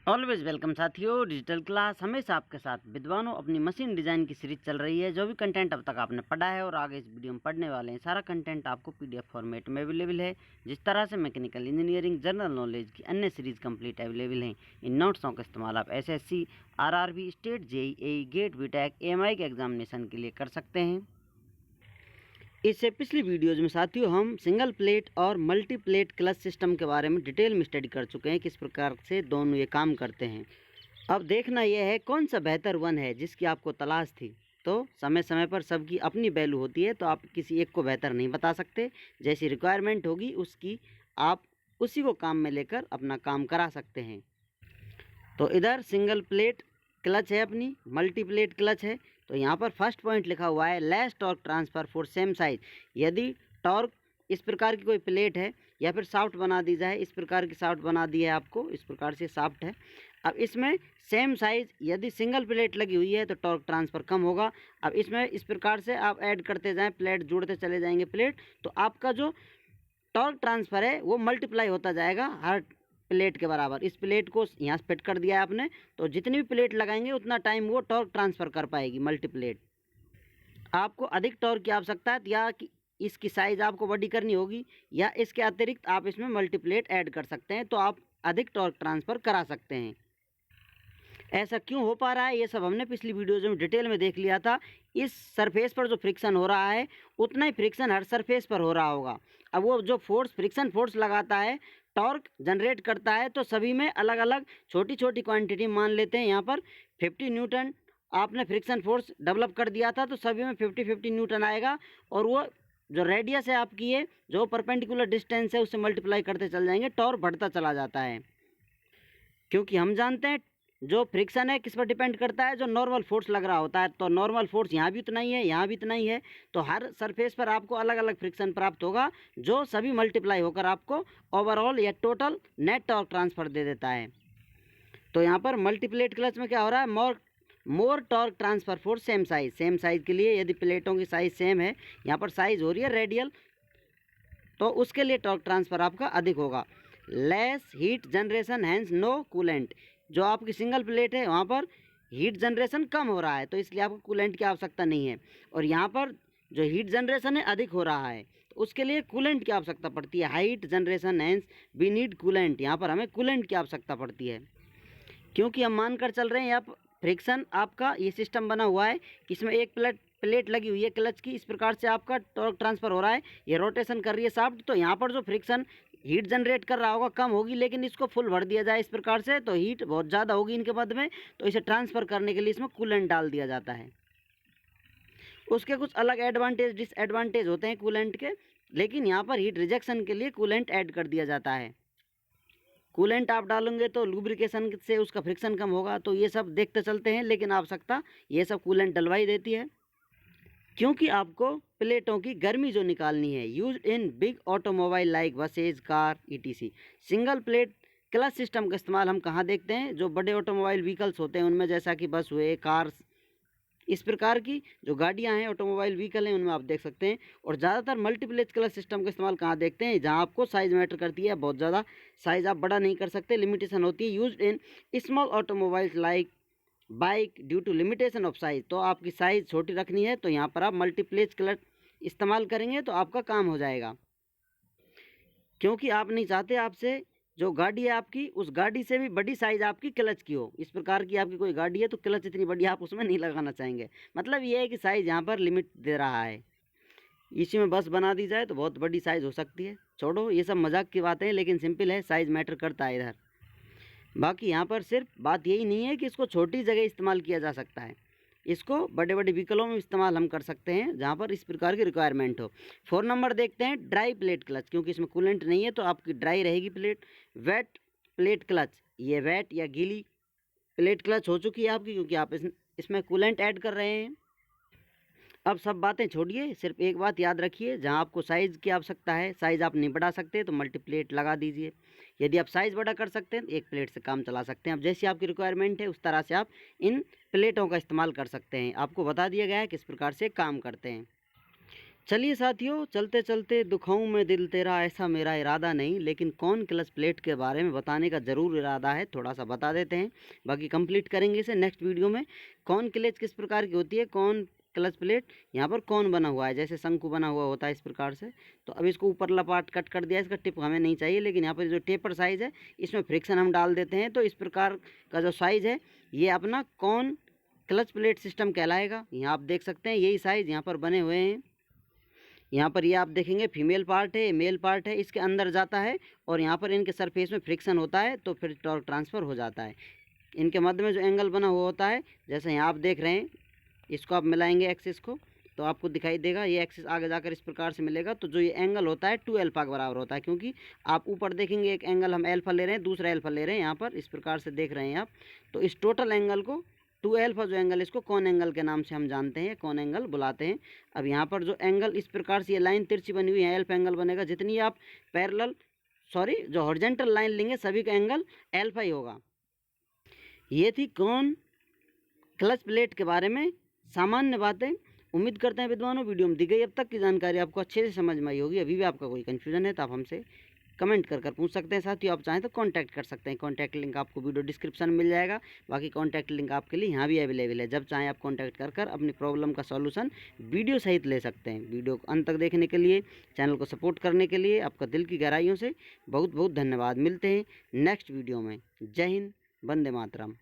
Always welcome साथियों। Digital class हमेशा आपके साथ। विद्वानों, अपनी मशीन डिज़ाइन की सीरीज चल रही है। जो भी कंटेंट अब तक आपने पढ़ा है और आगे इस वीडियो में पढ़ने वाले हैं, सारा कंटेंट आपको पीडीएफ फॉर्मेट में अवेलेबल है। जिस तरह से मैकेनिकल इंजीनियरिंग, जनरल नॉलेज की अन्य सीरीज कंप्लीट अवेलेबल हैं, इन नोट्सों का इस्तेमाल आप SSC, RRB, state, JEE, GATE, BTech, AMI के एग्जामिनेशन के लिए कर सकते हैं। इससे पिछली वीडियोज में साथियों हम सिंगल प्लेट और मल्टी प्लेट क्लच सिस्टम के बारे में डिटेल में स्टडी कर चुके हैं, किस प्रकार से दोनों ये काम करते हैं। अब देखना यह है कौन सा बेहतर वन है जिसकी आपको तलाश थी। तो समय समय पर सबकी अपनी वैल्यू होती है, तो आप किसी एक को बेहतर नहीं बता सकते। जैसी रिक्वायरमेंट होगी उसकी आप उसी को काम में लेकर अपना काम करा सकते हैं। तो इधर सिंगल प्लेट क्लच है, अपनी मल्टी प्लेट क्लच है। तो यहाँ पर फर्स्ट पॉइंट लिखा हुआ है less torque transfer for same size. यदि टॉर्क इस प्रकार की कोई प्लेट है या फिर शाफ्ट बना दी जाए, इस प्रकार की शाफ्ट बना दी है आपको, इस प्रकार से शाफ्ट है। अब इसमें सेम साइज़ यदि सिंगल प्लेट लगी हुई है तो टॉर्क ट्रांसफ़र कम होगा। अब इसमें इस प्रकार से आप ऐड करते जाएं, प्लेट जोड़ते चले जाएंगे प्लेट, तो आपका जो टॉर्क ट्रांसफ़र है वो मल्टीप्लाई होता जाएगा हर प्लेट के बराबर। इस प्लेट को यहाँ से फिट कर दिया है आपने, तो जितनी भी प्लेट लगाएंगे उतना टाइम वो टॉर्क ट्रांसफ़र कर पाएगी मल्टी प्लेट। आपको अधिक टॉर्क की आवश्यकता है या कि इसकी साइज़ आपको बड़ी करनी होगी, या इसके अतिरिक्त आप इसमें मल्टीप्लेट ऐड कर सकते हैं, तो आप अधिक टॉर्क ट्रांसफ़र करा सकते हैं। ऐसा क्यों हो पा रहा है ये सब हमने पिछली वीडियोज़ में डिटेल में देख लिया था। इस सरफेस पर जो फ्रिक्शन हो रहा है उतना ही फ्रिक्शन हर सरफेस पर हो रहा होगा। अब वो जो फोर्स फ्रिक्शन फोर्स लगाता है, टॉर्क जनरेट करता है, तो सभी में अलग अलग छोटी छोटी क्वांटिटी मान लेते हैं। यहाँ पर 50 न्यूटन आपने फ्रिक्शन फोर्स डेवलप कर दिया था, तो सभी में 50 न्यूटन आएगा। और वो जो रेडियस है आपकी, ये जो परपेंडिकुलर डिस्टेंस है उससे मल्टीप्लाई करते चल जाएंगे, टॉर्क बढ़ता चला जाता है। क्योंकि हम जानते हैं जो फ्रिक्शन है किस पर डिपेंड करता है, जो नॉर्मल फोर्स लग रहा होता है। तो नॉर्मल फोर्स यहाँ भी उतना ही है, यहाँ भी इतना ही है, तो हर सरफेस पर आपको अलग अलग फ्रिक्शन प्राप्त होगा, जो सभी मल्टीप्लाई होकर आपको ओवरऑल या टोटल नेट टॉर्क ट्रांसफ़र दे देता है। तो यहाँ पर मल्टीप्लेट क्लच में क्या हो रहा है, more torque transfer for same size. Same size के लिए यदि प्लेटों की साइज़ सेम है, यहाँ पर साइज़ हो रही है रेडियल, तो उसके लिए टॉर्क ट्रांसफ़र आपका अधिक होगा। Less heat generation hence no coolant. जो आपकी सिंगल प्लेट है वहाँ पर हीट जनरेशन कम हो रहा है, तो इसलिए आपको कूलेंट की आवश्यकता नहीं है। और यहाँ पर जो हीट जनरेशन है अधिक हो रहा है, तो उसके लिए कूलेंट की आवश्यकता पड़ती है। Heat generation hence we need coolant. यहाँ पर हमें कूलेंट की आवश्यकता पड़ती है, क्योंकि हम मानकर चल रहे हैं यहाँ फ्रिक्शन आपका ये सिस्टम बना हुआ है कि इसमें एक प्लेट लगी हुई है क्लच की, इस प्रकार से आपका टॉर्क ट्रांसफ़र हो रहा है, ये रोटेशन कर रही है शाफ्ट। तो यहाँ पर जो फ्रिक्शन हीट जनरेट कर रहा होगा कम होगी, लेकिन इसको फुल भर दिया जाए इस प्रकार से तो हीट बहुत ज़्यादा होगी इनके मध्य में, तो इसे ट्रांसफ़र करने के लिए इसमें कूलेंट डाल दिया जाता है। उसके कुछ अलग एडवांटेज डिसएडवांटेज होते हैं कूलेंट के, लेकिन यहाँ पर हीट रिजेक्शन के लिए कूलेंट ऐड कर दिया जाता है। कूलेंट आप डालेंगे तो लुब्रिकेशन से उसका फ्रिक्शन कम होगा, तो ये सब देखते चलते हैं, लेकिन आवश्यकता ये सब कूलेंट डलवाई देती है, क्योंकि आपको प्लेटों की गर्मी जो निकालनी है। Use in big automobile like buses, car, etc. Single plate clutch system का इस्तेमाल हम कहाँ देखते हैं, जो बड़े ऑटोमोबाइल व्हीकल्स होते हैं उनमें, जैसा कि बस हुए, कार्स, इस प्रकार की जो गाड़ियां हैं, ऑटोमोबाइल व्हीकल हैं, उनमें आप देख सकते हैं। और ज़्यादातर मल्टीप्लेट क्लच सिस्टम का इस्तेमाल कहाँ देखते हैं, जहाँ आपको साइज़ मैटर करती है। बहुत ज़्यादा साइज़ आप बड़ा नहीं कर सकते, लिमिटेशन होती है। Use in small automobiles like bike due to limitation of size. तो आपकी साइज़ छोटी रखनी है तो यहाँ पर आप मल्टीप्लेट क्लच इस्तेमाल करेंगे तो आपका काम हो जाएगा, क्योंकि आप नहीं चाहते आपसे जो गाड़ी है आपकी, उस गाड़ी से भी बड़ी साइज़ आपकी क्लच की हो। इस प्रकार की आपकी कोई गाड़ी है तो क्लच इतनी बड़ी आप उसमें नहीं लगाना चाहेंगे। मतलब ये है कि साइज़ यहाँ पर लिमिट दे रहा है। इसी में बस बना दी जाए तो बहुत बड़ी साइज़ हो सकती है। छोड़ो ये सब मजाक की बातें हैं, लेकिन सिंपल है, साइज़ मैटर करता है इधर। बाकी यहाँ पर सिर्फ बात यही नहीं है कि इसको छोटी जगह इस्तेमाल किया जा सकता है, इसको बड़े बड़े व्हीकलों में इस्तेमाल हम कर सकते हैं जहाँ पर इस प्रकार की रिक्वायरमेंट हो। 4 नंबर देखते हैं ड्राई प्लेट क्लच, क्योंकि इसमें कूलेंट नहीं है तो आपकी ड्राई रहेगी प्लेट। वेट प्लेट क्लच, ये वेट या गीली प्लेट क्लच हो चुकी है आपकी, क्योंकि आप इसमें कूलेंट ऐड कर रहे हैं। अब सब बातें छोड़िए, सिर्फ एक बात याद रखिए, जहाँ आपको साइज़ की आवश्यकता है, साइज़ आप नहीं बढ़ा सकते तो मल्टीप्लेट लगा दीजिए। यदि आप साइज़ बड़ा कर सकते हैं तो एक प्लेट से काम चला सकते हैं। अब जैसी आपकी रिक्वायरमेंट है उस तरह से आप इन प्लेटों का इस्तेमाल कर सकते हैं। आपको बता दिया गया है किस प्रकार से काम करते हैं। चलिए साथियों, चलते चलते दुखाऊं मैं दिल तेरा, ऐसा मेरा इरादा नहीं, लेकिन कौन क्लच प्लेट के बारे में बताने का ज़रूर इरादा है, थोड़ा सा बता देते हैं। बाकी कंप्लीट करेंगे इसे नेक्स्ट वीडियो में। कौन क्लच किस प्रकार की होती है, कौन क्लच प्लेट, यहाँ पर कौन बना हुआ है, जैसे शंकु बना हुआ होता है इस प्रकार से। तो अब इसको ऊपर लपाट कट कर दिया, इसका टिप हमें नहीं चाहिए, लेकिन यहाँ पर जो टेपर साइज़ है इसमें फ्रिक्शन हम डाल देते हैं। तो इस प्रकार का जो साइज़ है ये अपना कौन क्लच प्लेट सिस्टम कहलाएगा। यहाँ आप देख सकते हैं यही साइज़ यहाँ पर बने हुए हैं। यहाँ पर ये आप देखेंगे फीमेल पार्ट है, मेल पार्ट है, इसके अंदर जाता है और यहाँ पर इनके सरफेस में फ्रिक्शन होता है तो फिर टॉर्क ट्रांसफ़र हो जाता है। इनके मध्य में जो एंगल बना हुआ होता है, जैसे यहाँ आप देख रहे हैं, इसको आप मिलाएंगे एक्सिस को तो आपको दिखाई देगा ये एक्सिस आगे जाकर इस प्रकार से मिलेगा। तो जो ये एंगल होता है 2 अल्फा के बराबर होता है, क्योंकि आप ऊपर देखेंगे एक एंगल हम अल्फा ले रहे हैं, दूसरा अल्फा ले रहे हैं, यहाँ पर इस प्रकार से देख रहे हैं आप। तो इस टोटल एंगल को 2 अल्फा जो एंगल, इसको कौन एंगल के नाम से हम जानते हैं, कौन एंगल बुलाते हैं। अब यहाँ पर जो एंगल इस प्रकार से ये लाइन तिरछी बनी हुई है, अल्फा एंगल बनेगा। जितनी आप जो हॉरिजॉन्टल लाइन लेंगे सभी का एंगल अल्फा ही होगा। ये थी कौन क्लच प्लेट के बारे में सामान्य बातें। उम्मीद करते हैं विद्वानों वीडियो में दी गई अब तक की जानकारी आपको अच्छे से समझ में आई होगी। अभी भी आपका कोई कन्फ्यूजन है तो आप हमसे कमेंट कर पूछ सकते हैं। साथ ही आप चाहें तो कांटेक्ट कर सकते हैं। कांटेक्ट लिंक आपको वीडियो डिस्क्रिप्शन में मिल जाएगा। बाकी कांटेक्ट लिंक आपके लिए यहाँ भी अवेलेबल है। जब चाहें आप कांटेक्ट कर अपनी प्रॉब्लम का सॉल्यूशन वीडियो सहित ले सकते हैं। वीडियो को अंत तक देखने के लिए, चैनल को सपोर्ट करने के लिए आपका दिल की गहराइयों से बहुत बहुत धन्यवाद। मिलते हैं नेक्स्ट वीडियो में। जय हिंद, वंदे मातरम।